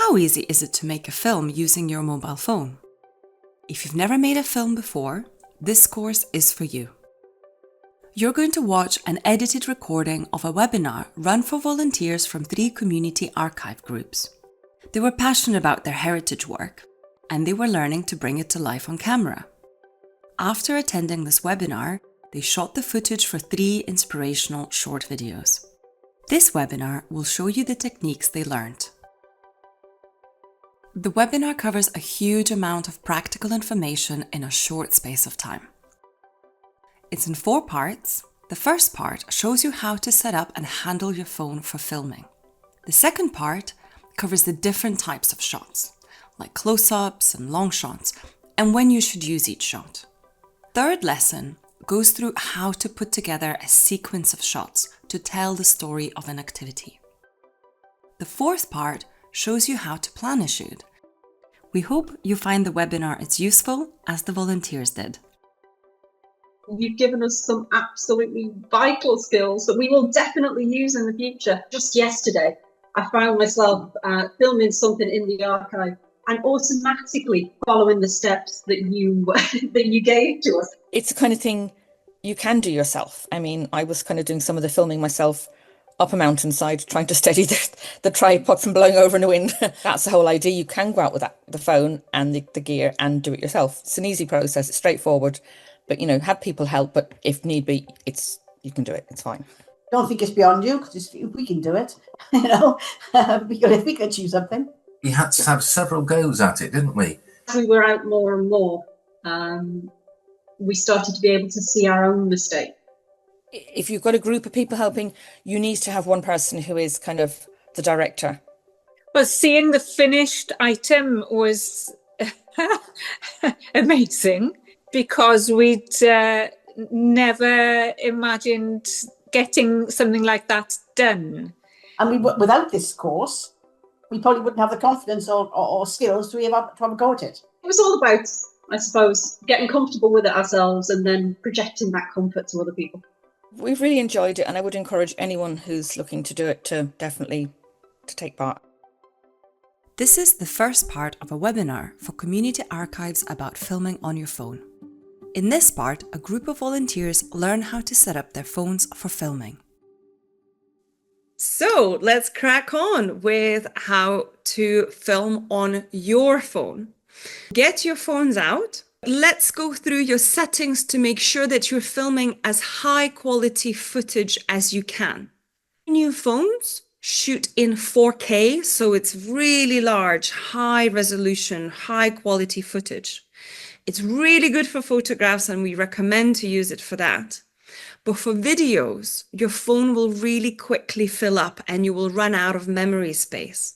How easy is it to make a film using your mobile phone? If you've never made a film before, this course is for you. You're going to watch an edited recording of a webinar run for volunteers from 3 community archive groups. They were passionate about their heritage work, and they were learning to bring it to life on camera. After attending this webinar, they shot the footage for 3 inspirational short videos. This webinar will show you the techniques they learned. The webinar covers a huge amount of practical information in a short space of time. It's in 4 parts. The first part shows you how to set up and handle your phone for filming. The second part covers the different types of shots, like close-ups and long shots, and when you should use each shot. Third lesson goes through how to put together a sequence of shots to tell the story of an activity. The fourth part shows you how to plan a shoot. We hope you find the webinar as useful as the volunteers did. You've given us some absolutely vital skills that we will definitely use in the future. Just yesterday, I found myself filming something in the archive and automatically following the steps that you that you gave to us. It's the kind of thing you can do yourself. I mean, I was kind of doing some of the filming myself up a mountainside, trying to steady the tripod from blowing over in the wind. That's the whole idea. You can go out with the phone and the gear and do it yourself. It's an easy process. It's straightforward, but have people help. But if need be, you can do it. It's fine. Don't think it's beyond you, because we can do it. We could choose something. We had to have several goes at it, didn't we? As we were out more and more, we started to be able to see our own mistake. If you've got a group of people helping, you need to have one person who is kind of the director. Well, seeing the finished item was amazing, because we'd never imagined getting something like that done. And without this course, we probably wouldn't have the confidence or skills to have a go at it. It was all about, I suppose, getting comfortable with it ourselves and then projecting that comfort to other people. We've really enjoyed it, and I would encourage anyone who's looking to do it to definitely take part. This is the first part of a webinar for community archives about filming on your phone. In this part, a group of volunteers learn how to set up their phones for filming. So let's crack on with how to film on your phone. Get your phones out. Let's go through your settings to make sure that you're filming as high quality footage as you can. New phones shoot in 4K, so it's really large, high resolution, high quality footage. It's really good for photographs, and we recommend to use it for that. But for videos, your phone will really quickly fill up and you will run out of memory space.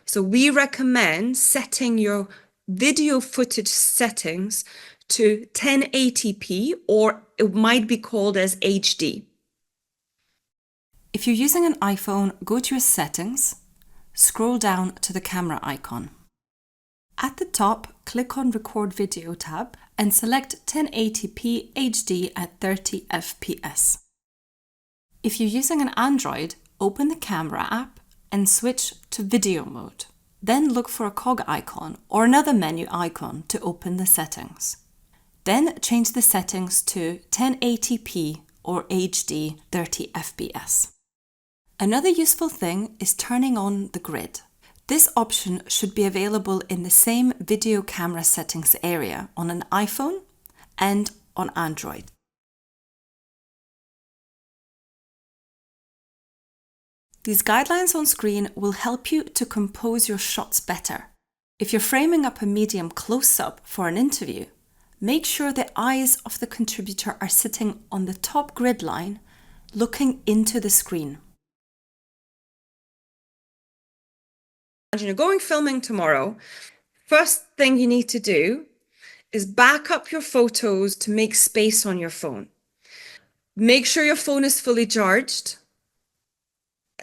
So we recommend setting your video footage settings to 1080p, or it might be called as HD. If you're using an iPhone, go to your settings, scroll down to the camera icon. At the top, click on Record Video tab and select 1080p HD at 30 fps. If you're using an Android, open the camera app and switch to video mode. Then look for a cog icon or another menu icon to open the settings. Then change the settings to 1080p or HD 30 fps. Another useful thing is turning on the grid. This option should be available in the same video camera settings area on an iPhone and on Android. These guidelines on screen will help you to compose your shots better. If you're framing up a medium close-up for an interview, make sure the eyes of the contributor are sitting on the top grid line, looking into the screen. You're going filming tomorrow. First thing you need to do is back up your photos to make space on your phone. Make sure your phone is fully charged.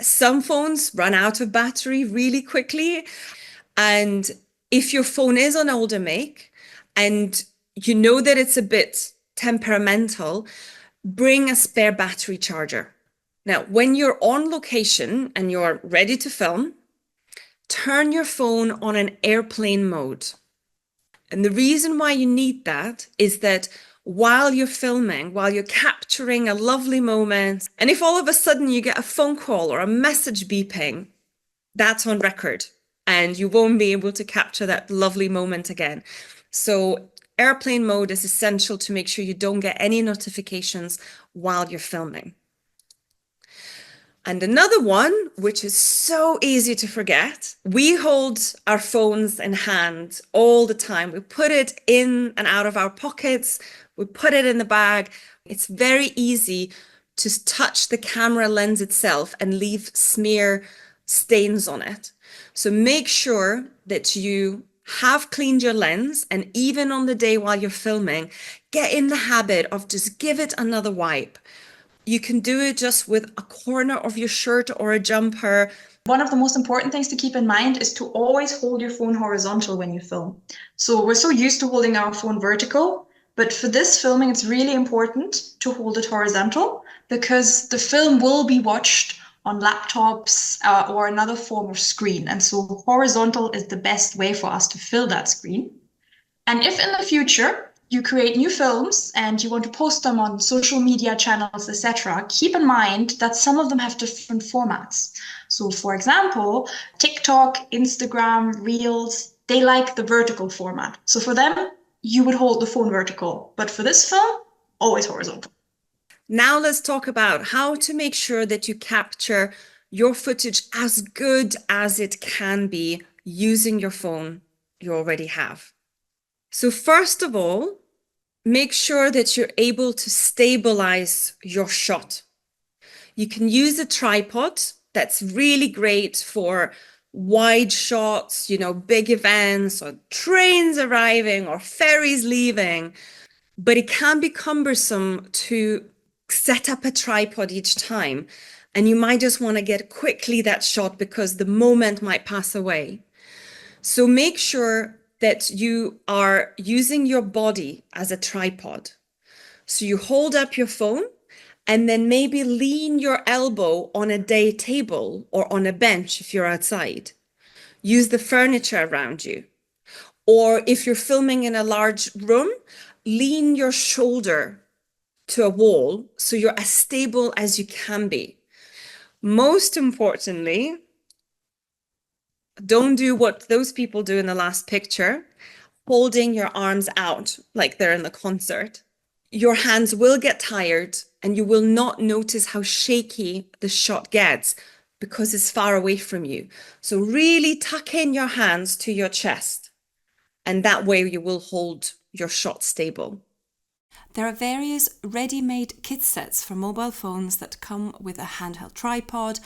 Some phones run out of battery really quickly. And if your phone is an older make and you know that it's a bit temperamental, bring a spare battery charger. Now, when you're on location and you're ready to film, turn your phone on an airplane mode. And the reason why you need that is that while you're filming, while you're capturing a lovely moment, and if all of a sudden you get a phone call or a message beeping, that's on record and you won't be able to capture that lovely moment again. So airplane mode is essential to make sure you don't get any notifications while you're filming. And another one, which is so easy to forget, we hold our phones in hand all the time. We put it in and out of our pockets. We put it in the bag. It's very easy to touch the camera lens itself and leave smear stains on it. So make sure that you have cleaned your lens, and even on the day while you're filming, get in the habit of just give it another wipe. You can do it just with a corner of your shirt or a jumper. One of the most important things to keep in mind is to always hold your phone horizontal when you film. So we're so used to holding our phone vertical, but for this filming, it's really important to hold it horizontal because the film will be watched on laptops or another form of screen. And so horizontal is the best way for us to fill that screen. And if in the future you create new films and you want to post them on social media channels, etc., keep in mind that some of them have different formats. So for example, TikTok, Instagram, Reels, they like the vertical format. So for them, you would hold the phone vertical. But for this film, always horizontal. Now let's talk about how to make sure that you capture your footage as good as it can be using your phone you already have. So first of all, make sure that you're able to stabilize your shot. You can use a tripod. That's really great for wide shots, big events or trains arriving or ferries leaving, but it can be cumbersome to set up a tripod each time. And you might just want to get quickly that shot because the moment might pass away. So make sure that you are using your body as a tripod. So you hold up your phone and then maybe lean your elbow on a day table or on a bench if you're outside. Use the furniture around you. Or if you're filming in a large room, lean your shoulder to a wall so you're as stable as you can be. Most importantly, don't do what those people do in the last picture, holding your arms out like they're in the concert. Your hands will get tired and you will not notice how shaky the shot gets because it's far away from you. So really tuck in your hands to your chest, and that way you will hold your shot stable. There are various ready-made kit sets for mobile phones that come with a handheld tripod,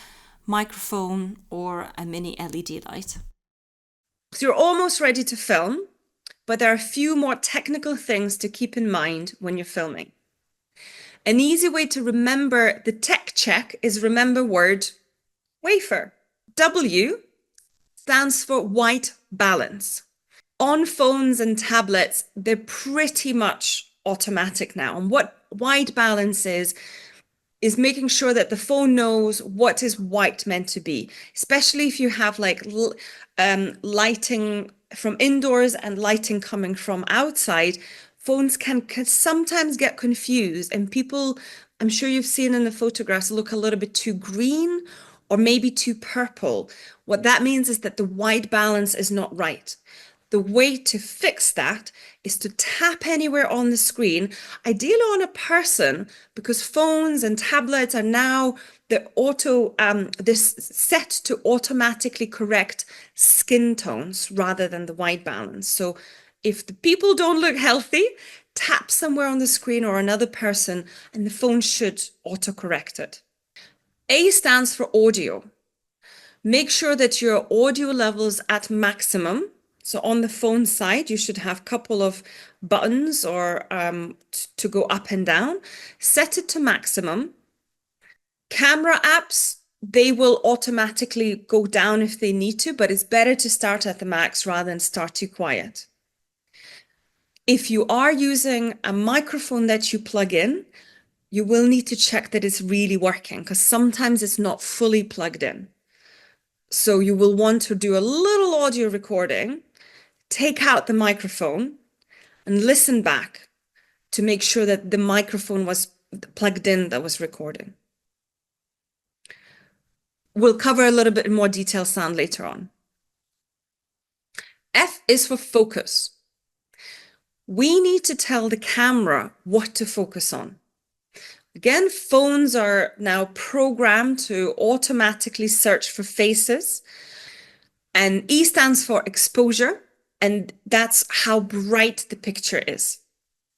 microphone, or a mini LED light. So you're almost ready to film, but there are a few more technical things to keep in mind when you're filming. An easy way to remember the tech check is remember word wafer. W stands for white balance. On phones and tablets, they're pretty much automatic now. And what white balance is making sure that the phone knows what is white meant to be, especially if you have like lighting from indoors and lighting coming from outside. Phones can sometimes get confused, and people, I'm sure you've seen in the photographs, look a little bit too green or maybe too purple. What that means is that the white balance is not right. The way to fix that is to tap anywhere on the screen, ideally on a person, because phones and tablets are now this set to automatically correct skin tones rather than the white balance. So if the people don't look healthy, tap somewhere on the screen or another person and the phone should autocorrect it. A stands for audio. Make sure that your audio level's at maximum. So on the phone side, you should have a couple of buttons or to go up and down. Set it to maximum. Camera apps, they will automatically go down if they need to, but it's better to start at the max rather than start too quiet. If you are using a microphone that you plug in, you will need to check that it's really working because sometimes it's not fully plugged in. So you will want to do a little audio recording, take out the microphone and listen back to make sure that the microphone was plugged in that was recording. We'll cover a little bit more detail sound later on. F is for focus. We need to tell the camera what to focus on. Again, phones are now programmed to automatically search for faces. And E stands for exposure, and that's how bright the picture is.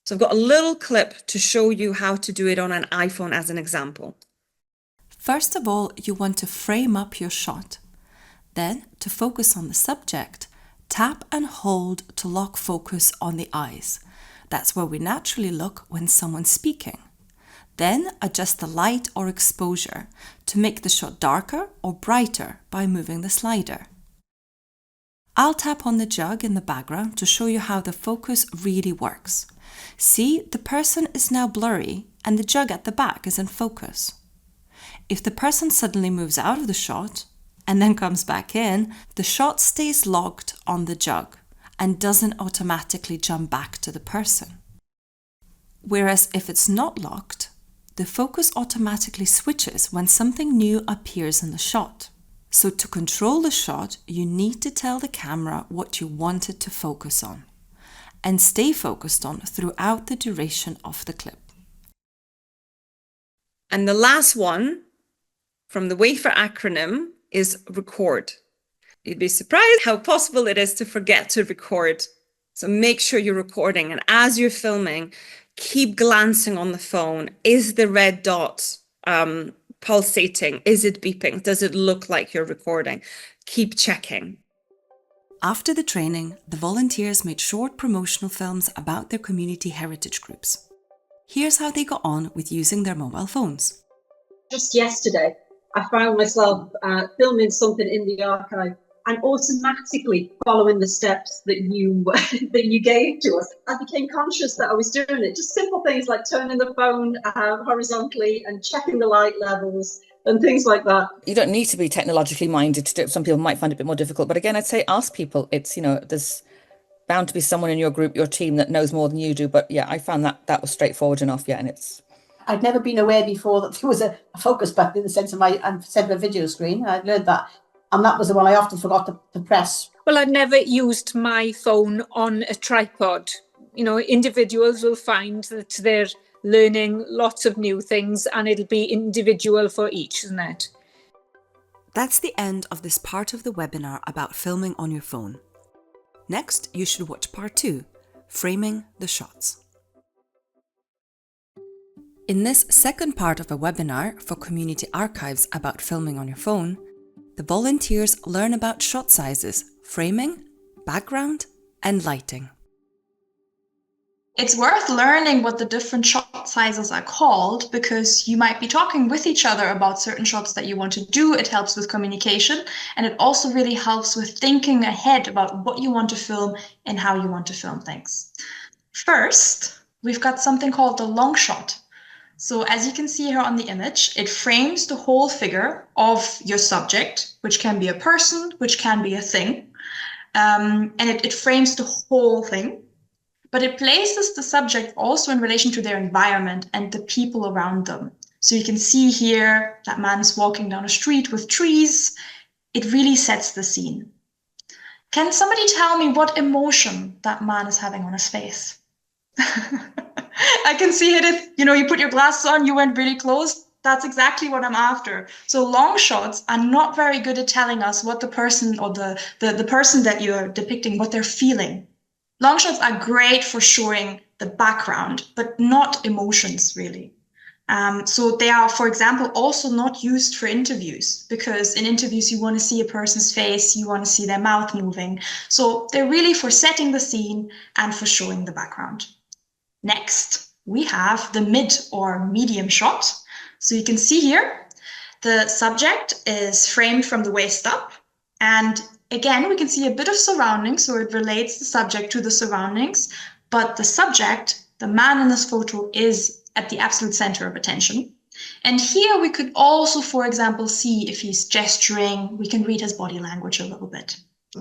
So I've got a little clip to show you how to do it on an iPhone as an example. First of all, you want to frame up your shot. Then, to focus on the subject, tap and hold to lock focus on the eyes. That's where we naturally look when someone's speaking. Then adjust the light or exposure to make the shot darker or brighter by moving the slider. I'll tap on the jug in the background to show you how the focus really works. See, the person is now blurry and the jug at the back is in focus. If the person suddenly moves out of the shot and then comes back in, the shot stays locked on the jug and doesn't automatically jump back to the person. Whereas if it's not locked, the focus automatically switches when something new appears in the shot. So to control the shot, you need to tell the camera what you want it to focus on and stay focused on throughout the duration of the clip. And the last one from the WAFER acronym is record. You'd be surprised how possible it is to forget to record. So make sure you're recording, and as you're filming, keep glancing on the phone. Is the red dot pulsating? Is it beeping? Does it look like you're recording? Keep checking. After the training, the volunteers made short promotional films about their community heritage groups. Here's how they got on with using their mobile phones. Just yesterday, I found myself filming something in the archive and automatically following the steps that you that you gave to us. I became conscious that I was doing it. Just simple things like turning the phone horizontally and checking the light levels and things like that. You don't need to be technologically minded to do it. Some people might find it a bit more difficult, but again, I'd say ask people. It's, there's bound to be someone in your group, your team that knows more than you do. But yeah, I found that was straightforward enough. Yeah, and it's. I'd never been aware before that there was a focus button in the centre of a video screen. I'd learned that. And that was the one I often forgot to press. Well, I'd never used my phone on a tripod. Individuals will find that they're learning lots of new things and it'll be individual for each, isn't it? That's the end of this part of the webinar about filming on your phone. Next, you should watch part 2, framing the shots. In this second part of a webinar for community archives about filming on your phone, the volunteers learn about shot sizes, framing, background, and lighting. It's worth learning what the different shot sizes are called because you might be talking with each other about certain shots that you want to do. It helps with communication, and it also really helps with thinking ahead about what you want to film and how you want to film things. First, we've got something called the long shot. So as you can see here on the image, it frames the whole figure of your subject, which can be a person, which can be a thing. And it frames the whole thing, but it places the subject also in relation to their environment and the people around them. So you can see here that man is walking down a street with trees. It really sets the scene. Can somebody tell me what emotion that man is having on his face? I can see it if, you put your glasses on, you went really close. That's exactly what I'm after. So long shots are not very good at telling us what the person or the person that you're depicting, what they're feeling. Long shots are great for showing the background, but not emotions really. So they are, for example, also not used for interviews because in interviews you want to see a person's face, you want to see their mouth moving. So they're really for setting the scene and for showing the background. Next, we have the mid or medium shot. So you can see here, the subject is framed from the waist up. And again, we can see a bit of surroundings, so it relates the subject to the surroundings. But the subject, the man in this photo, is at the absolute center of attention. And here we could also, for example, see if he's gesturing, we can read his body language a little bit.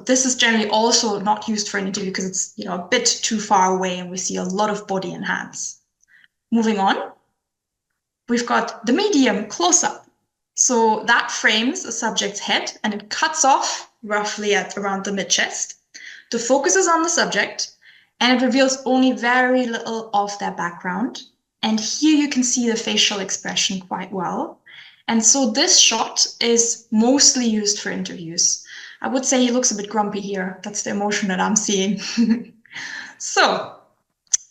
This is generally also not used for an interview because it's, you know, a bit too far away and we see a lot of body and hands. Moving on, we've got the medium close-up. So that frames a subject's head and it cuts off roughly at around the mid-chest. The focus is on the subject and it reveals only very little of their background. And here you can see the facial expression quite well. And so this shot is mostly used for interviews. I would say he looks a bit grumpy here. That's the emotion that I'm seeing. So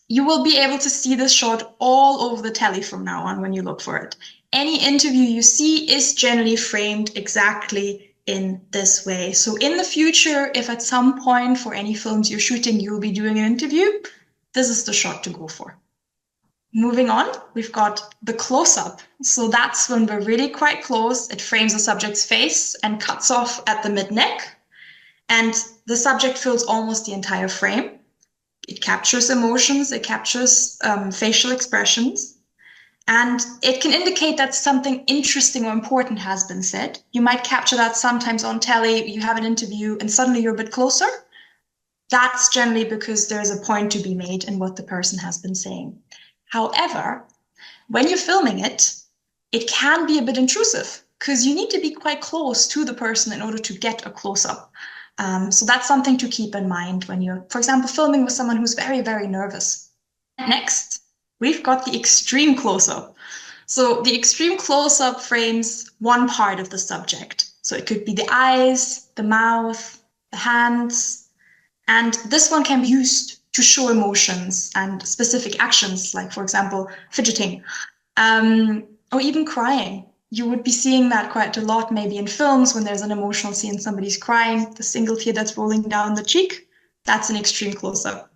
you will be able to see this shot all over the telly from now on when you look for it. Any interview you see is generally framed exactly in this way. So in the future, if at some point for any films you're shooting, you'll be doing an interview, this is the shot to go for. Moving on, we've got the close-up. So that's when we're really quite close. It frames the subject's face and cuts off at the mid-neck. And the subject fills almost the entire frame. It captures emotions, it captures facial expressions. And it can indicate that something interesting or important has been said. You might capture that sometimes on telly, you have an interview and suddenly you're a bit closer. That's generally because there's a point to be made in what the person has been saying. However, when you're filming it, it can be a bit intrusive because you need to be quite close to the person in order to get a close-up. So that's something to keep in mind when you're, for example, filming with someone who's very, very nervous. Next, we've got the extreme close-up. So the extreme close-up frames one part of the subject. So it could be the eyes, the mouth, the hands, and this one can be used to show emotions and specific actions, like, for example, fidgeting, or even crying. You would be seeing that quite a lot, maybe in films when there's an emotional scene, somebody's crying, the single tear that's rolling down the cheek, that's an extreme close-up.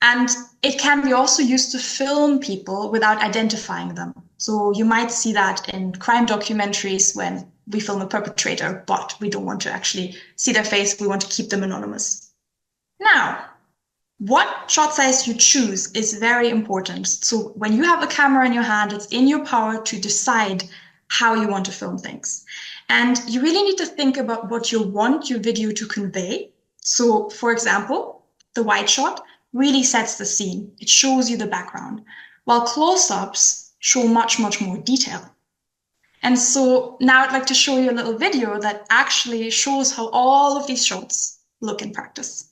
And it can be also used to film people without identifying them. So you might see that in crime documentaries when we film a perpetrator, but we don't want to actually see their face, we want to keep them anonymous. Now, what shot size you choose is very important. So when you have a camera in your hand, it's in your power to decide how you want to film things. And you really need to think about what you want your video to convey. So for example, the wide shot really sets the scene. It shows you the background, while close-ups show much, much more detail. And so now I'd like to show you a little video that actually shows how all of these shots look in practice.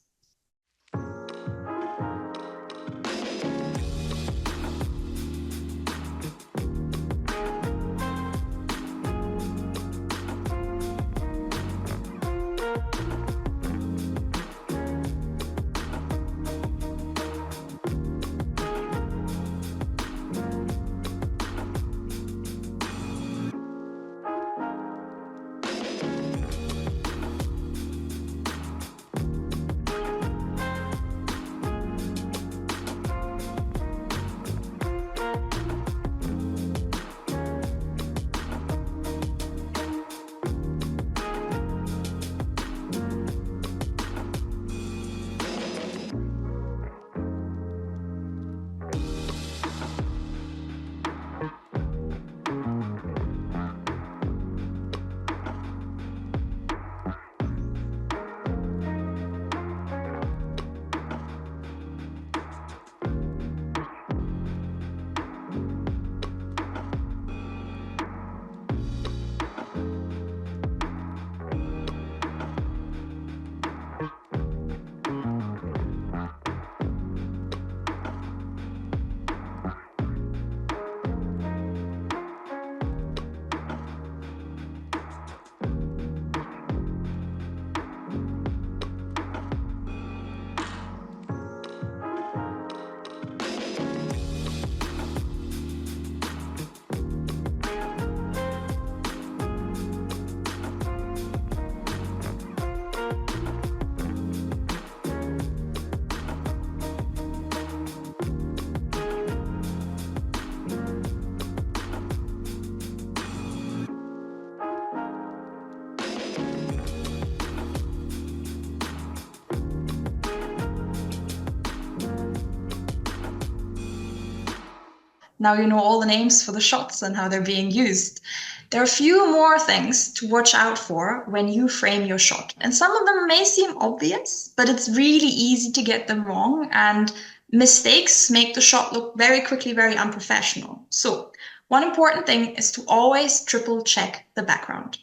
Now you know all the names for the shots and how they're being used. There are a few more things to watch out for when you frame your shot. And some of them may seem obvious, but it's really easy to get them wrong, and mistakes make the shot look very quickly very unprofessional. So one important thing is to always triple check the background.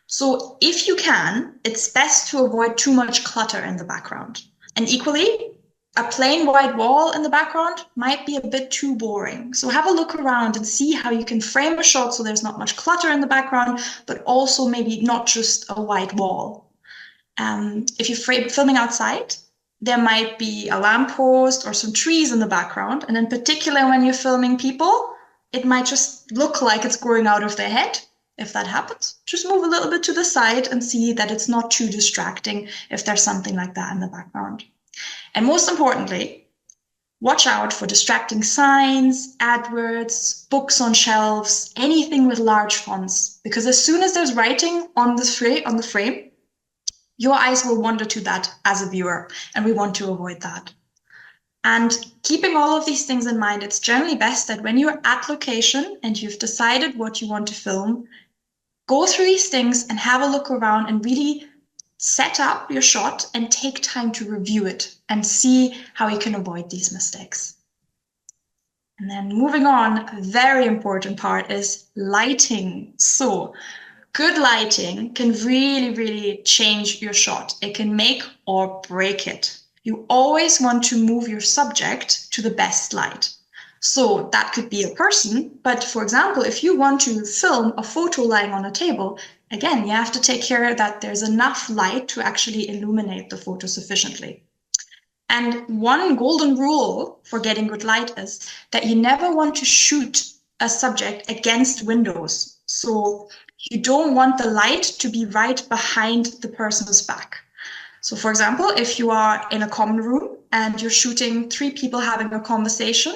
So if you can, it's best to avoid too much clutter in the background. And equally, a plain white wall in the background might be a bit too boring. So have a look around and see how you can frame a shot so there's not much clutter in the background, but also maybe not just a white wall. If you're filming outside, there might be a lamppost or some trees in the background. And in particular, when you're filming people, it might just look like it's growing out of their head. If that happens, just move a little bit to the side and see that it's not too distracting if there's something like that in the background. And most importantly, watch out for distracting signs, adverts, books on shelves, anything with large fonts, because as soon as there's writing on the frame, your eyes will wander to that as a viewer, and we want to avoid that. And keeping all of these things in mind, it's generally best that when you're at location and you've decided what you want to film, go through these things and have a look around and really set up your shot and take time to review it and see how you can avoid these mistakes. And then moving on, a very important part is lighting. So good lighting can really, really change your shot. It can make or break it. You always want to move your subject to the best light. So that could be a person, but for example, if you want to film a photo lying on a table, again, you have to take care that there's enough light to actually illuminate the photo sufficiently. And one golden rule for getting good light is that you never want to shoot a subject against windows. So you don't want the light to be right behind the person's back. So for example, if you are in a common room and you're shooting 3 people having a conversation,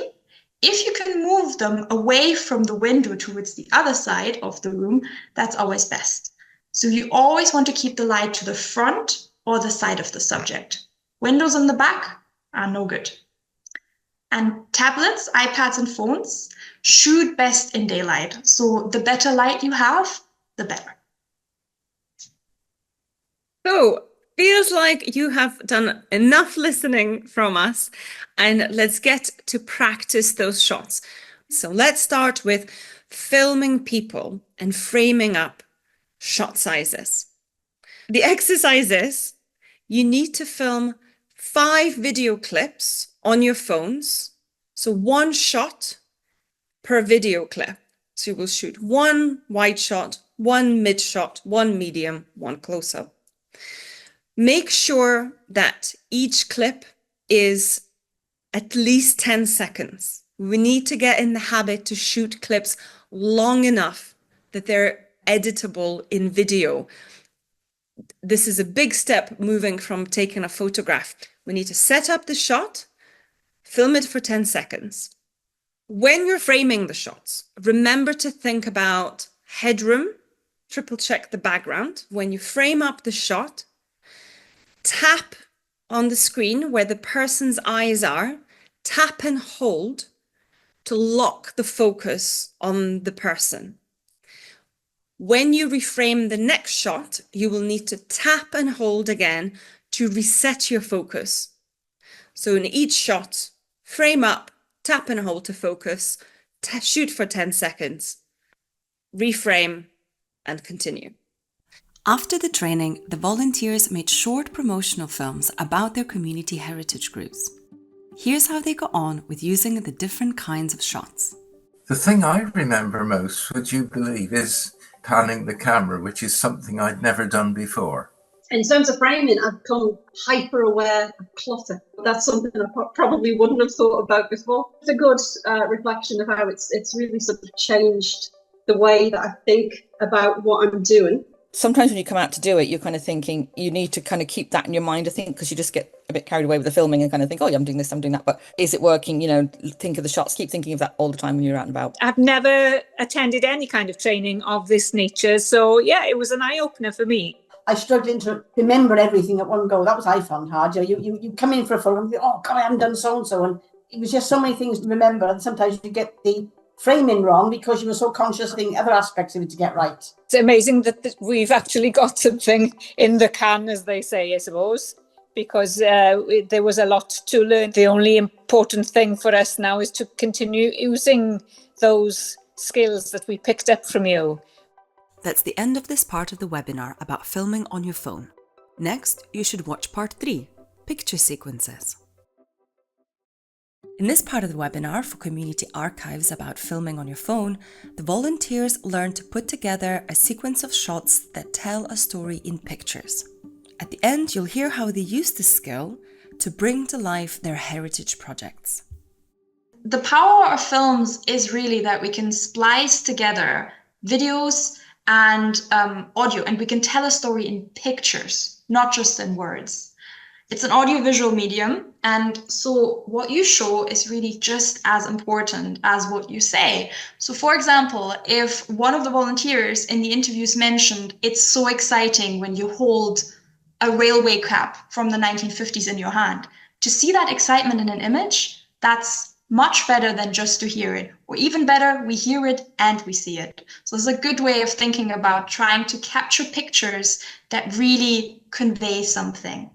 if you can move them away from the window towards the other side of the room, that's always best. So you always want to keep the light to the front or the side of the subject. Windows in the back are no good. And tablets, iPads, and phones shoot best in daylight. So the better light you have, the better. So, feels like you have done enough listening from us, and let's get to practice those shots. So let's start with filming people and framing up shot sizes. The exercise is you need to film 5 video clips on your phones. So 1 shot per video clip. So you will shoot 1 wide shot, 1 mid shot, 1 medium, 1 close-up. Make sure that each clip is at least 10 seconds. We need to get in the habit to shoot clips long enough that they're editable in video. This is a big step moving from taking a photograph. We need to set up the shot, film it for 10 seconds. When you're framing the shots, remember to think about headroom, triple check the background. When you frame up the shot, tap on the screen where the person's eyes are, tap and hold to lock the focus on the person. When you reframe the next shot, you will need to tap and hold again to reset your focus. So in each shot, frame up, tap and hold to focus, shoot for 10 seconds, reframe, and continue. After the training, the volunteers made short promotional films about their community heritage groups. Here's how they got on with using the different kinds of shots. The thing I remember most, would you believe, is panning the camera, which is something I'd never done before. In terms of framing, I've become hyper aware of clutter. That's something I probably wouldn't have thought about before. It's a good reflection of how it's really sort of changed the way that I think about what I'm doing. Sometimes when you come out to do it, you're kind of thinking you need to kind of keep that in your mind, I think, because you just get a bit carried away with the filming and kind of think, oh, yeah, I'm doing this, I'm doing that. But is it working? You know, think of the shots, keep thinking of that all the time when you're out and about. I've never attended any kind of training of this nature. So, yeah, it was an eye-opener for me. I struggled to remember everything at one go. That was I found hard. You come in for a film and think, oh, God, I haven't done so-and-so. And it was just so many things to remember. And sometimes you get the framing wrong because you were so conscious of the other aspects of it to get right. It's amazing that we've actually got something in the can, as they say, I suppose, because there was a lot to learn. The only important thing for us now is to continue using those skills that we picked up from you. That's the end of this part of the webinar about filming on your phone. Next, you should watch part 3, picture sequences. In this part of the webinar for community archives about filming on your phone, the volunteers learn to put together a sequence of shots that tell a story in pictures. At the end, you'll hear how they use this skill to bring to life their heritage projects. The power of films is really that we can splice together videos and audio, and we can tell a story in pictures, not just in words. It's an audiovisual medium, and so what you show is really just as important as what you say. So for example, if one of the volunteers in the interviews mentioned, it's so exciting when you hold a railway cap from the 1950s in your hand, to see that excitement in an image, that's much better than just to hear it. Or even better, we hear it and we see it. So it's a good way of thinking about trying to capture pictures that really convey something.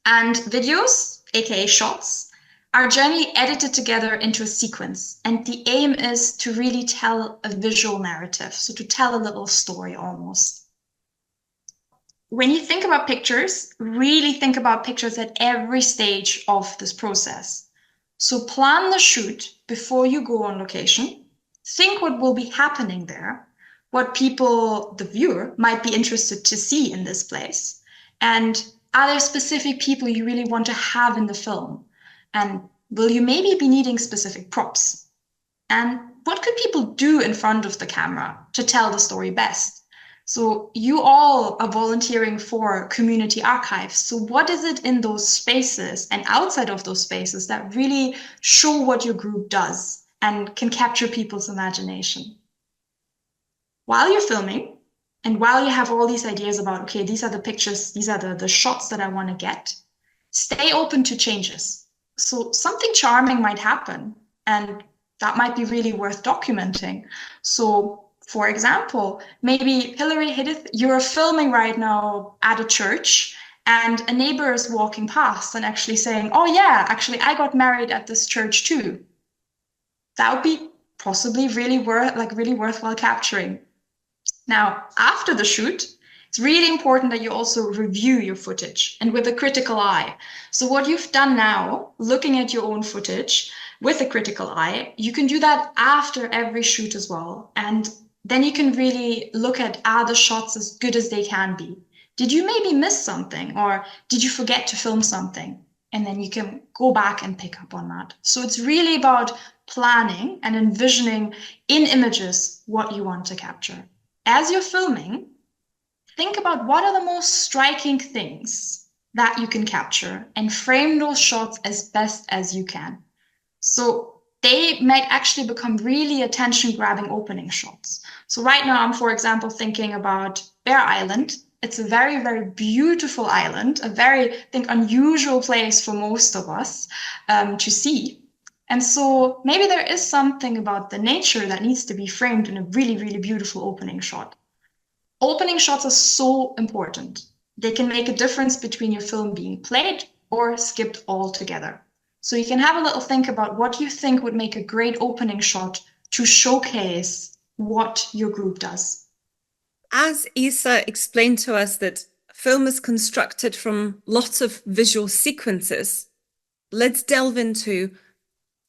And videos, aka shots, are generally edited together into a sequence. And the aim is to really tell a visual narrative, so to tell a little story almost. When you think about pictures, really think about pictures at every stage of this process. So plan the shoot before you go on location. Think what will be happening there, what people, the viewer, might be interested to see in this place. And are there specific people you really want to have in the film? And will you maybe be needing specific props? And what could people do in front of the camera to tell the story best? So you all are volunteering for community archives. So what is it in those spaces and outside of those spaces that really show what your group does and can capture people's imagination? While you're filming, and while you have all these ideas about, okay, these are the pictures, these are the shots that I want to get, stay open to changes. So something charming might happen, and that might be really worth documenting. So for example, maybe Hillary Hiddith, you're filming right now at a church and a neighbor is walking past and actually saying, oh yeah, actually I got married at this church too. That would be possibly really worthwhile capturing. Now, after the shoot, it's really important that you also review your footage and with a critical eye. So what you've done now, looking at your own footage with a critical eye, you can do that after every shoot as well. And then you can really look at, are the shots as good as they can be? Did you maybe miss something, or did you forget to film something? And then you can go back and pick up on that. So it's really about planning and envisioning in images what you want to capture. As you're filming, think about what are the most striking things that you can capture and frame those shots as best as you can. So they might actually become really attention-grabbing opening shots. So right now, I'm, for example, thinking about Bear Island. It's a very, very beautiful island, a very, I think, unusual place for most of us to see. And so maybe there is something about the nature that needs to be framed in a really, really beautiful opening shot. Opening shots are so important. They can make a difference between your film being played or skipped altogether. So you can have a little think about what you think would make a great opening shot to showcase what your group does. As Isa explained to us that film is constructed from lots of visual sequences, let's delve into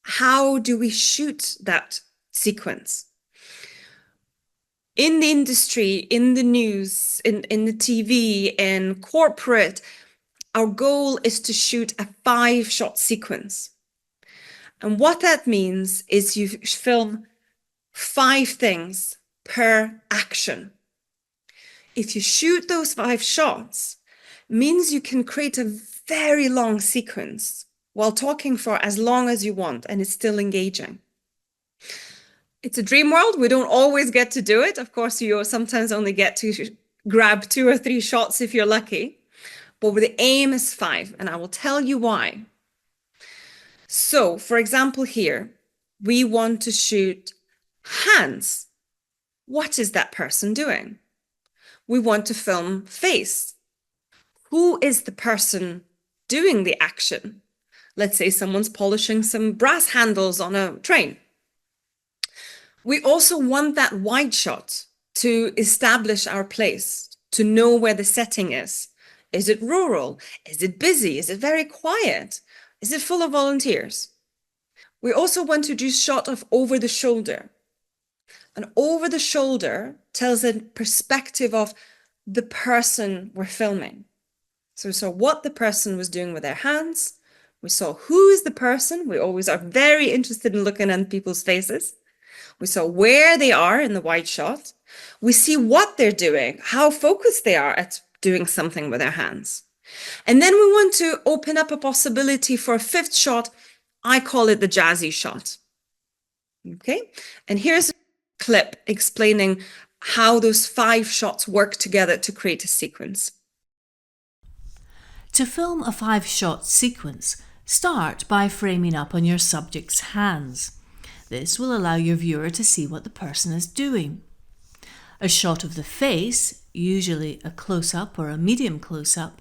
how do we shoot that sequence? In the industry, in the news, in the TV, in corporate, our goal is to shoot a 5-shot sequence. And what that means is you film 5 things per action. If you shoot those 5 shots, it means you can create a very long sequence while talking for as long as you want, and it's still engaging. It's a dream world. We don't always get to do it. Of course, you sometimes only get to grab 2 or 3 shots if you're lucky. But the aim is 5, and I will tell you why. So, for example, here, We want to shoot hands. What is that person doing? We want to film face. Who is the person doing the action? Let's say someone's polishing some brass handles on a train. We also want that wide shot to establish our place, to know where the setting is. Is it rural? Is it busy? Is it very quiet? Is it full of volunteers? We also want to do shot of over the shoulder. And over the shoulder tells a perspective of the person we're filming. So we saw what the person was doing with their hands. We saw who is the person. We always are very interested in looking at people's faces. We saw where they are in the wide shot. We see what they're doing, how focused they are at doing something with their hands. And then we want to open up a possibility for a fifth shot. I call it the jazzy shot. Okay, and here's a clip explaining how those 5 shots work together to create a sequence. To film a 5-shot sequence, start by framing up on your subject's hands. This will allow your viewer to see what the person is doing. A shot of the face, usually a close-up or a medium close-up,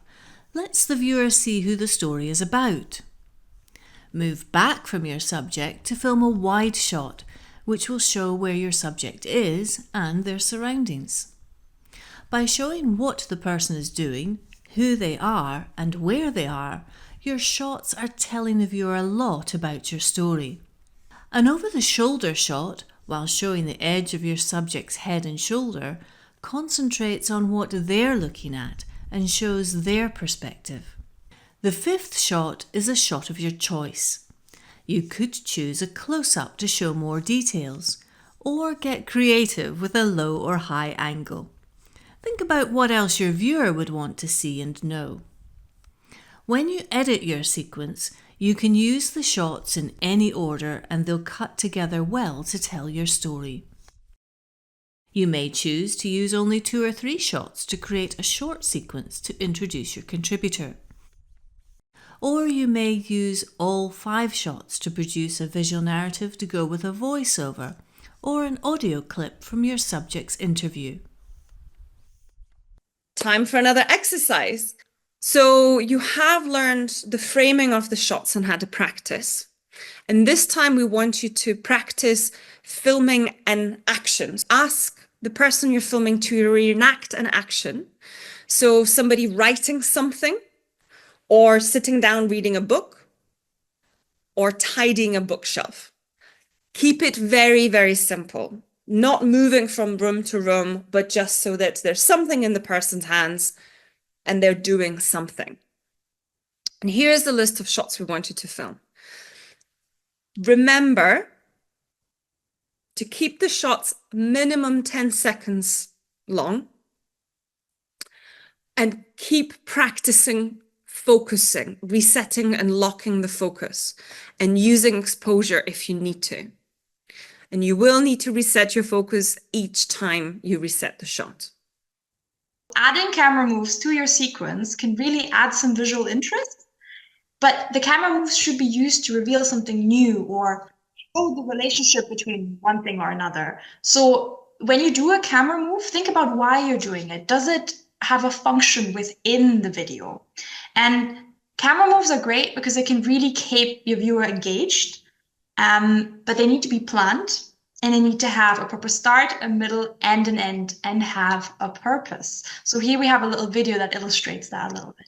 lets the viewer see who the story is about. Move back from your subject to film a wide shot, which will show where your subject is and their surroundings. By showing what the person is doing, who they are and where they are, your shots are telling the viewer a lot about your story. An over-the-shoulder shot, while showing the edge of your subject's head and shoulder, concentrates on what they're looking at and shows their perspective. The 5th shot is a shot of your choice. You could choose a close-up to show more details, or get creative with a low or high angle. Think about what else your viewer would want to see and know. When you edit your sequence, you can use the shots in any order and they'll cut together well to tell your story. You may choose to use only 2 or 3 shots to create a short sequence to introduce your contributor. Or you may use all 5 shots to produce a visual narrative to go with a voiceover or an audio clip from your subject's interview. Time for another exercise. So you have learned the framing of the shots and how to practice. And this time we want you to practice filming an action. Ask the person you're filming to reenact an action. So somebody writing something, or sitting down reading a book, or tidying a bookshelf. Keep it very, very simple. Not moving from room to room, but just so that there's something in the person's hands and they're doing something. And here's the list of shots we want you to film. Remember to keep the shots minimum 10 seconds long and keep practicing focusing, resetting and locking the focus and using exposure if you need to. And you will need to reset your focus each time you reset the shot. Adding camera moves to your sequence can really add some visual interest, but the camera moves should be used to reveal something new or show the relationship between one thing or another. So when you do a camera move, think about why you're doing it. Does it have a function within the video? And camera moves are great because they can really keep your viewer engaged, but they need to be planned. And they need to have a proper start, a middle, and an end, and have a purpose. So here we have a little video that illustrates that a little bit.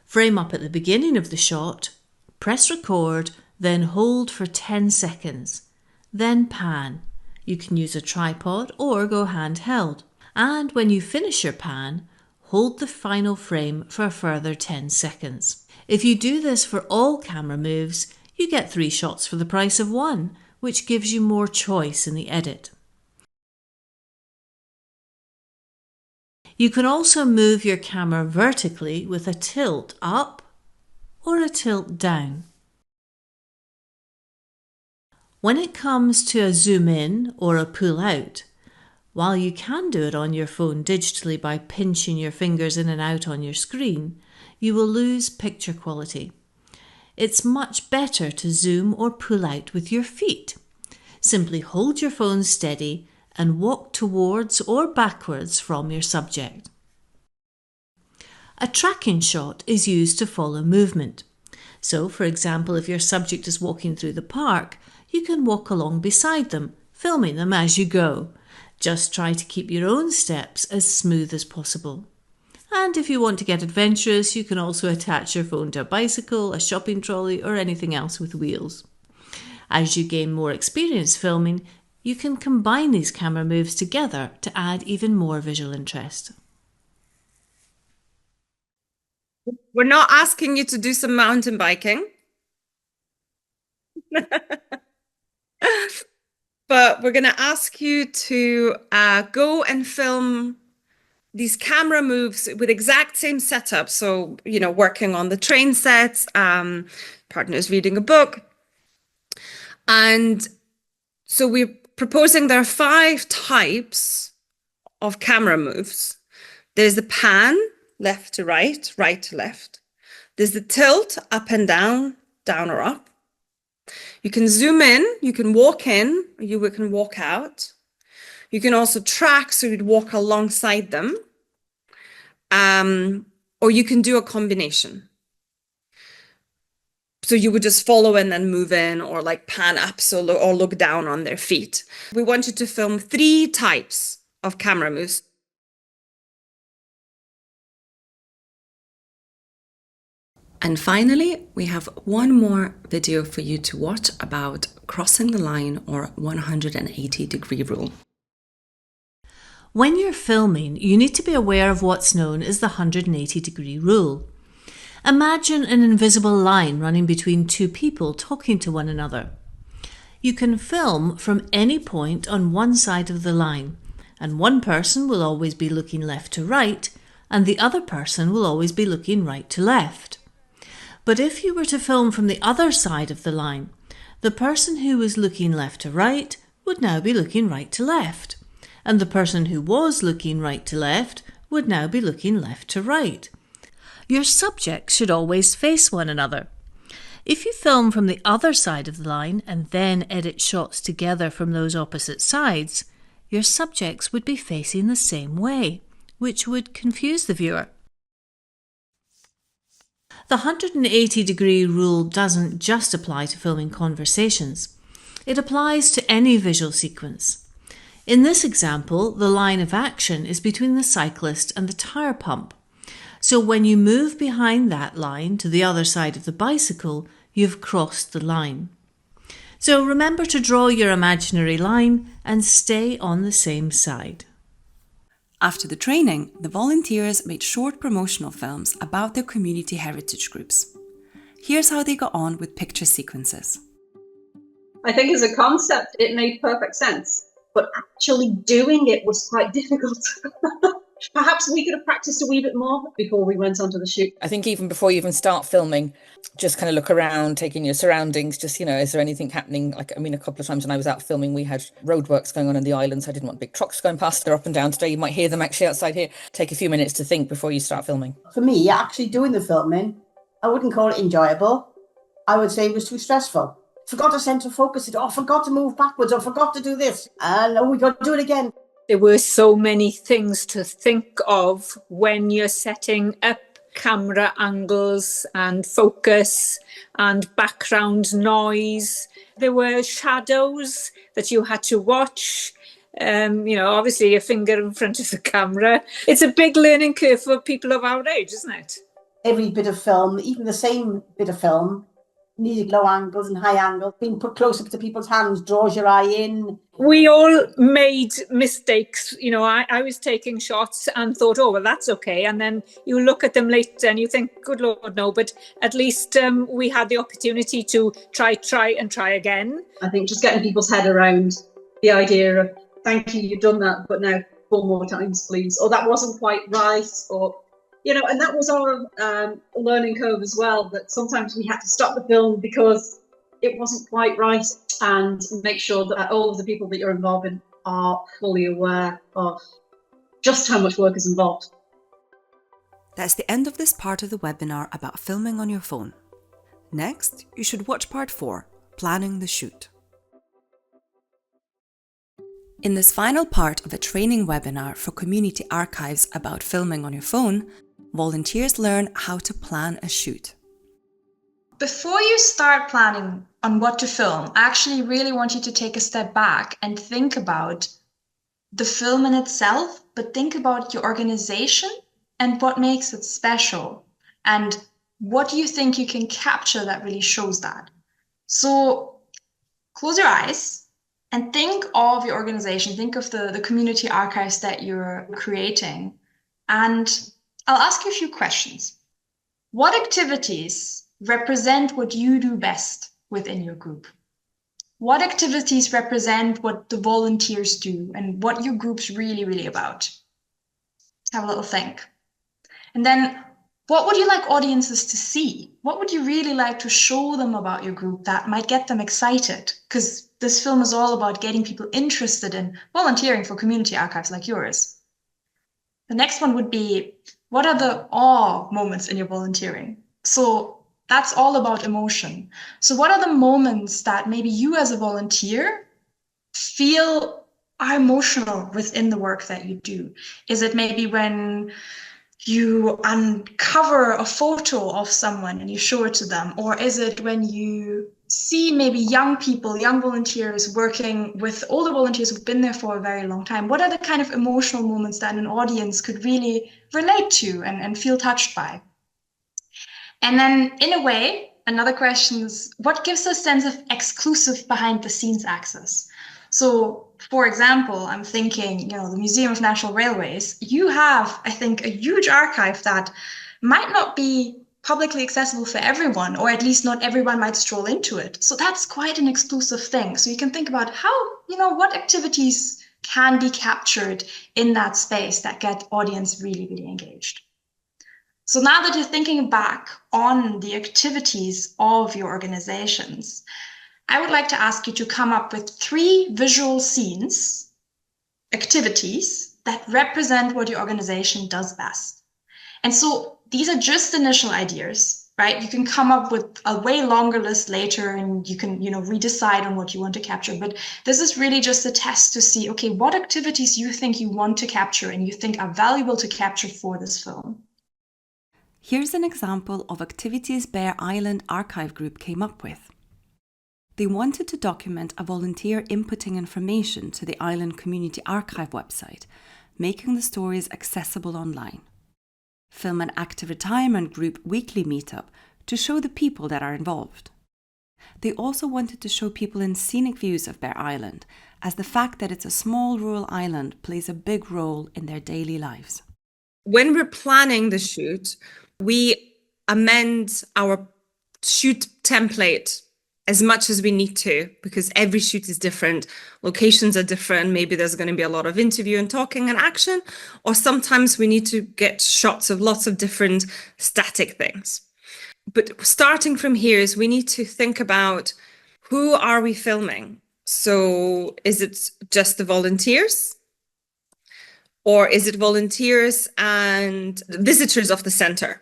Frame up at the beginning of the shot, press record, then hold for 10 seconds. Then pan. You can use a tripod or go handheld. And when you finish your pan, hold the final frame for a further 10 seconds. If you do this for all camera moves, you get 3 shots for the price of 1. Which gives you more choice in the edit. You can also move your camera vertically with a tilt up or a tilt down. When it comes to a zoom in or a pull out, while you can do it on your phone digitally by pinching your fingers in and out on your screen, you will lose picture quality. it's much better to zoom or pull out with your feet. Simply hold your phone steady and walk towards or backwards from your subject. A tracking shot is used to follow movement. So, for example, if your subject is walking through the park, you can walk along beside them, filming them as you go. Just try to keep your own steps as smooth as possible. And if you want to get adventurous, you can also attach your phone to a bicycle, a shopping trolley, or anything else with wheels. As you gain more experience filming, you can combine these camera moves together to add even more visual interest. We're not asking you to do some mountain biking. But we're going to ask you to go and film these camera moves with exact same setup. So, working on the train sets, partners reading a book. And so we're proposing there are 5 types of camera moves. There's the pan, left to right, right to left. There's the tilt, up and down, down or up. You can zoom in, you can walk in, or you can walk out. You can also track, so you'd walk alongside them. Or you can do a combination. So you would just follow and then move in, or like pan up, or look down on their feet. We want you to film 3 types of camera moves. And finally, we have one more video for you to watch about crossing the line or 180-degree rule. When you're filming, you need to be aware of what's known as the 180-degree rule. Imagine an invisible line running between 2 people talking to one another. You can film from any point on one side of the line, and one person will always be looking left to right, and the other person will always be looking right to left. But if you were to film from the other side of the line, the person who was looking left to right would now be looking right to left, and the person who was looking right to left would now be looking left to right. Your subjects should always face one another. If you film from the other side of the line and then edit shots together from those opposite sides, your subjects would be facing the same way, which would confuse the viewer. The 180-degree rule doesn't just apply to filming conversations. It applies to any visual sequence. In this example, the line of action is between the cyclist and the tyre pump. So when you move behind that line to the other side of the bicycle, you've crossed the line. So remember to draw your imaginary line and stay on the same side. After the training, the volunteers made short promotional films about their community heritage groups. Here's how they got on with picture sequences. I think as a concept, it made perfect sense, but actually doing it was quite difficult. Perhaps we could have practiced a wee bit more before we went onto the shoot. I think even before you even start filming, just kind of look around, taking your surroundings, just, is there anything happening? A couple of times when I was out filming, we had roadworks going on in the islands. I didn't want big trucks going past. They're up and down today. You might hear them actually outside here. Take a few minutes to think before you start filming. For me, actually doing the filming, I wouldn't call it enjoyable. I would say it was too stressful. Forgot to center focus it, forgot to move backwards, or forgot to do this. And we got to do it again. There were so many things to think of when you're setting up camera angles and focus and background noise. There were shadows that you had to watch. Obviously your finger in front of the camera. It's a big learning curve for people of our age, isn't it? Every bit of film, even the same bit of film, needed low angles and high angles, being put close up to people's hands draws your eye in. We all made mistakes. I was taking shots and thought, oh, well, that's okay. And then you look at them later and you think, good Lord, no. But at least we had the opportunity to try again. I think just getting people's head around the idea of, thank you, you've done that, but now 4 more times, please. Or that wasn't quite right. Or, and that was our learning curve as well, that sometimes we had to stop the film because it wasn't quite right, and make sure that all of the people that you're involved in are fully aware of just how much work is involved. That's the end of this part of the webinar about filming on your phone. Next, you should watch part 4, Planning the Shoot. In this final part of a training webinar for community archives about filming on your phone, volunteers learn how to plan a shoot. Before you start planning on what to film, I actually really want you to take a step back and think about the film in itself, but think about your organization and what makes it special. And what do you think you can capture that really shows that? So close your eyes and think of your organization. Think of the community archives that you're creating. And I'll ask you a few questions. What activities represent what you do best within your group? What activities represent what the volunteers do and what your group's really, really about? Have a little think. And then what would you like audiences to see? What would you really like to show them about your group that might get them excited? Because this film is all about getting people interested in volunteering for community archives like yours. The next one would be, what are the awe moments in your volunteering? So that's all about emotion. So what are the moments that maybe you as a volunteer feel are emotional within the work that you do? Is it maybe when you uncover a photo of someone and you show it to them? Or is it when you see maybe young people, young volunteers working with older volunteers who've been there for a very long time? What are the kind of emotional moments that an audience could really relate to and feel touched by? And then in a way, another question is, what gives a sense of exclusive behind the scenes access? So, for example, I'm thinking, the Museum of National Railways, you have, I think, a huge archive that might not be publicly accessible for everyone, or at least not everyone might stroll into it. So that's quite an exclusive thing. So you can think about how, what activities can be captured in that space that get audience really, really engaged. So now that you're thinking back on the activities of your organizations, I would like to ask you to come up with 3 visual scenes, activities that represent what your organization does best. And so these are just initial ideas, right? You can come up with a way longer list later and you can, redecide on what you want to capture. But this is really just a test to see, okay, what activities you think you want to capture and you think are valuable to capture for this film. Here's an example of activities Bear Island Archive Group came up with. They wanted to document a volunteer inputting information to the Island Community Archive website, making the stories accessible online. Film an active retirement group weekly meetup to show the people that are involved. They also wanted to show people in scenic views of Bear Island, as the fact that it's a small rural island plays a big role in their daily lives. When we're planning the shoot, we amend our shoot template as much as we need to, because every shoot is different, locations are different, maybe there's going to be a lot of interview and talking and action, or sometimes we need to get shots of lots of different static things. But starting from here is we need to think about, who are we filming? So is it just the volunteers? Or is it volunteers and visitors of the center?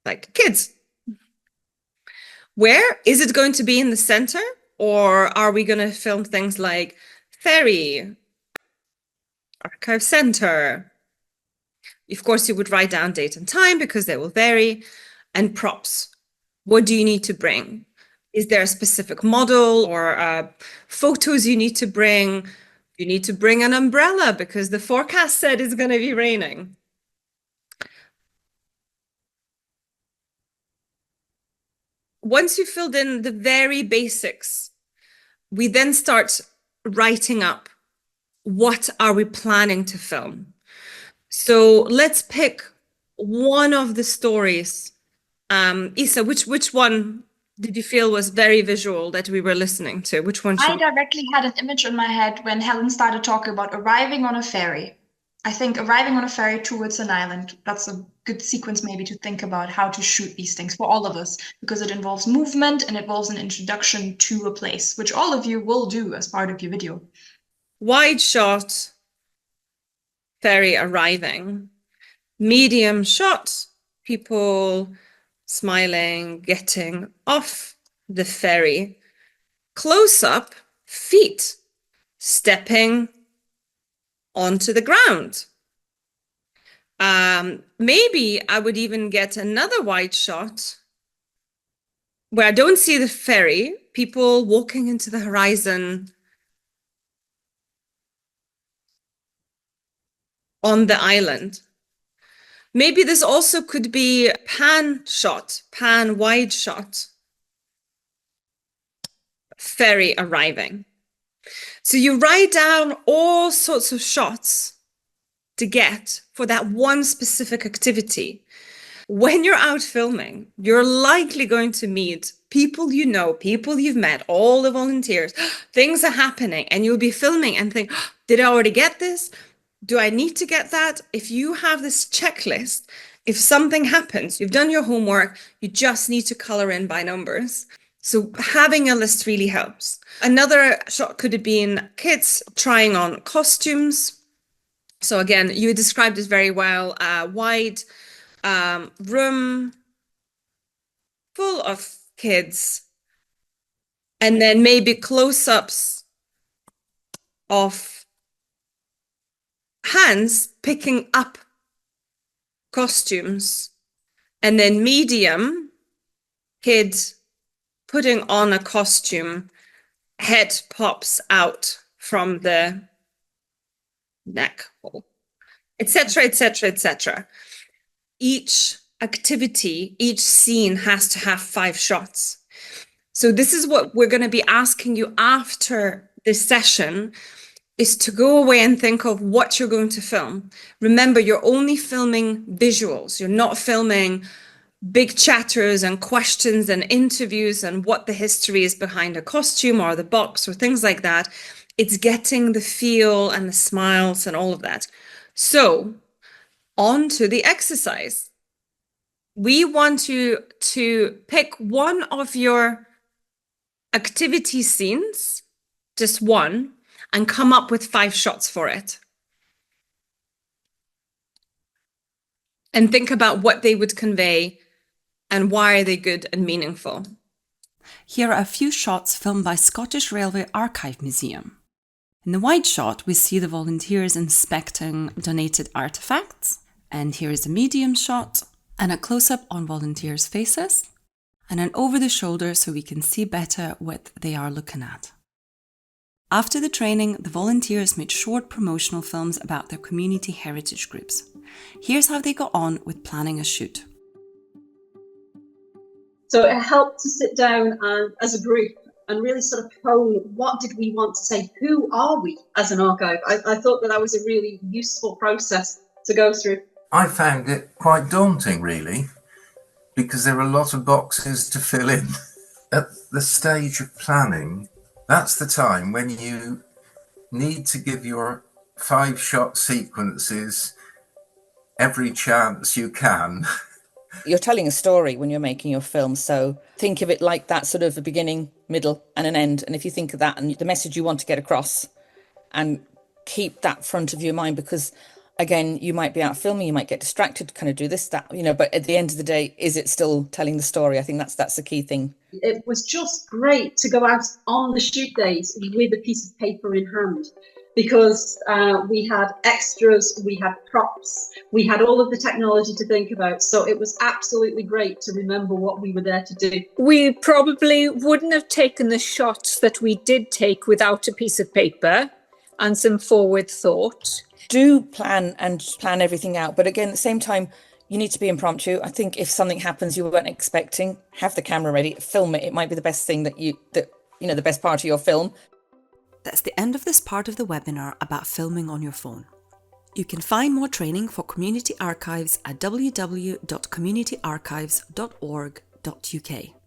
Like kids. Where is it going to be, in the center? Or are we going to film things like ferry, archive center? Of course, you would write down date and time because they will vary. And props. What do you need to bring? Is there a specific model or photos you need to bring? You need to bring an umbrella because the forecast said it's going to be raining. Once you filled in the very basics, we then start writing up, what are we planning to film? So let's pick one of the stories. Isa, which one did you feel was very visual that we were listening to? Which one? I directly had an image in my head when Helen started talking about arriving on a ferry. I think arriving on a ferry towards an island, that's a good sequence maybe to think about how to shoot these things for all of us, because it involves movement and it involves an introduction to a place, which all of you will do as part of your video. Wide shot, ferry arriving. Medium shot, people smiling, getting off the ferry. Close up, feet stepping onto the ground. Maybe I would even get another wide shot where I don't see the ferry, people walking into the horizon on the island. Maybe this also could be pan shot, pan wide shot, ferry arriving. So you write down all sorts of shots to get for that one specific activity. When you're out filming, you're likely going to meet people you know, people you've met, all the volunteers. Things are happening and you'll be filming and think, did I already get this? Do I need to get that? If you have this checklist, if something happens, you've done your homework, you just need to color in by numbers. So having a list really helps. Another shot could have been kids trying on costumes. So again, you described this very well, wide room full of kids, and then maybe close-ups of hands picking up costumes, and then medium kid putting on a costume, head pops out from the neck hole, etc., etc., etc. Each activity, each scene has to have 5 shots. So this is what we're going to be asking you after this session, is to go away and think of what you're going to film. Remember, you're only filming visuals. You're not filming big chatters and questions and interviews and what the history is behind a costume or the box or things like that. It's getting the feel and the smiles and all of that. So on to the exercise. We want you to pick one of your activity scenes, just one, and come up with 5 shots for it. And think about what they would convey and why are they good and meaningful. Here are a few shots filmed by Scottish Railway Archive Museum. In the wide shot, we see the volunteers inspecting donated artefacts. And here is a medium shot, and a close-up on volunteers' faces, and an over the shoulder so we can see better what they are looking at. After the training, the volunteers made short promotional films about their community heritage groups. Here's how they got on with planning a shoot. So it helped to sit down and, as a group, and really sort of hone what did we want to say, who are we as an archive. I thought that was a really useful process to go through. I found it quite daunting, really, because there are a lot of boxes to fill in. At the stage of planning, that's the time when you need to give your 5-shot sequences every chance you can. You're telling a story when you're making your film, so think of it like that, sort of a beginning, middle and an end. And if you think of that and the message you want to get across, and keep that front of your mind, because again, you might be out filming, you might get distracted, kind of do this, that, but at the end of the day, is it still telling the story? I think that's the key thing. It was just great to go out on the shoot days with a piece of paper in hand, because we had extras, we had props, we had all of the technology to think about. So it was absolutely great to remember what we were there to do. We probably wouldn't have taken the shots that we did take without a piece of paper and some forward thought. Do plan everything out, but again, at the same time, you need to be impromptu. I think if something happens you weren't expecting, have the camera ready, film it. It might be the best thing the best part of your film. That's the end of this part of the webinar about filming on your phone. You can find more training for community archives at www.communityarchives.org.uk.